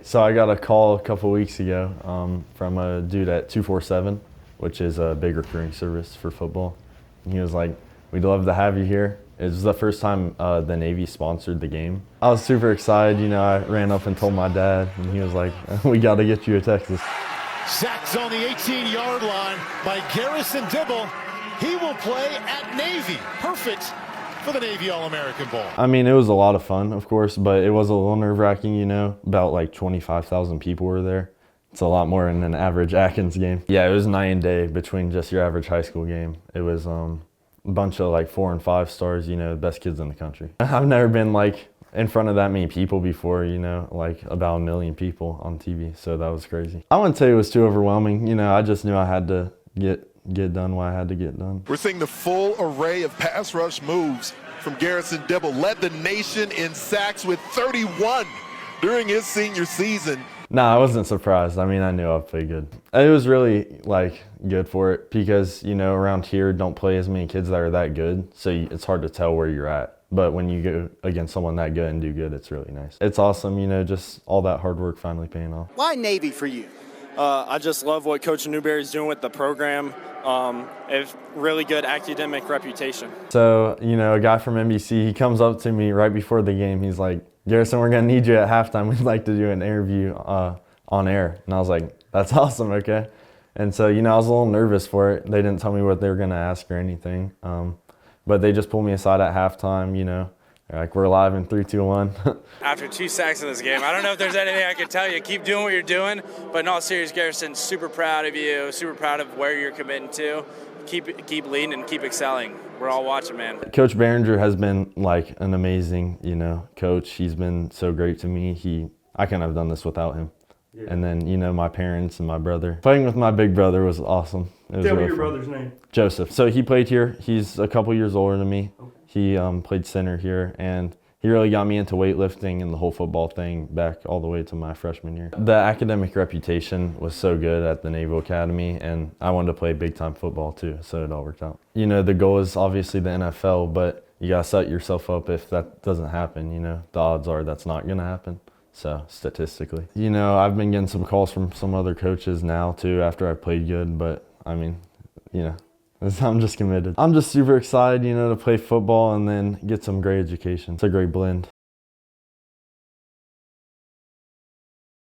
So I got a call a couple weeks ago from a dude at 247, which is a big recruiting service for football. And he was like, "We'd love to have you here." It was the first time the Navy sponsored the game. I was super excited. I ran up and told my dad, and he was like, "We got to get you to Texas." Sacked on the 18-yard line by Garrison Dibble. He will play at Navy. Perfect for the Navy All-American Bowl. I mean, it was a lot of fun, of course, but it was a little nerve-wracking, About like 25,000 people were there. It's a lot more than an average Atkins game. Yeah, it was night and day between just your average high school game. It was a bunch of like 4 and 5 stars, the best kids in the country. I've never been like in front of that many people before, like about 1 million people on TV, so that was crazy. I wouldn't say it was too overwhelming, I just knew I had to get done what I had to get done. We're seeing the full array of pass rush moves from Garrison Dibble. Led the nation in sacks with 31 during his senior season. Nah, I wasn't surprised. I mean, I knew I'd play good. It was really good for it because, around here don't play as many kids that are that good, so it's hard to tell where you're at. But when you go against someone that good and do good, it's really nice. It's awesome, just all that hard work finally paying off. Why Navy for you? I just love what Coach Newberry's doing with the program. A really good academic reputation. So, a guy from NBC, he comes up to me right before the game. He's like, "Garrison, we're going to need you at halftime. We'd like to do an interview on air." And I was like, "That's awesome, okay." And so, I was a little nervous for it. They didn't tell me what they were going to ask or anything. But they just pulled me aside at halftime, They're like, "We're live in 3, 2, 1. After 2 sacks in this game, I don't know if there's anything I can tell you. Keep doing what you're doing, but in all seriousness, Garrison, super proud of you, super proud of where you're committing to. Keep leading and keep excelling. We're all watching, man. Coach Behringer has been like an amazing, coach. He's been so great to me. I couldn't have done this without him. Yeah. And then, my parents and my brother. Playing with my big brother was awesome. Tell me your brother's name. Joseph. So he played here. He's a couple years older than me. Okay. He played center here, and he really got me into weightlifting and the whole football thing back all the way to my freshman year. The academic reputation was so good at the Naval Academy, and I wanted to play big-time football too, so it all worked out. The goal is obviously the NFL, but you got to set yourself up if that doesn't happen, The odds are that's not going to happen, so statistically. I've been getting some calls from some other coaches now too after I played good, but I mean, I'm just committed. I'm just super excited, to play football and then get some great education. It's a great blend.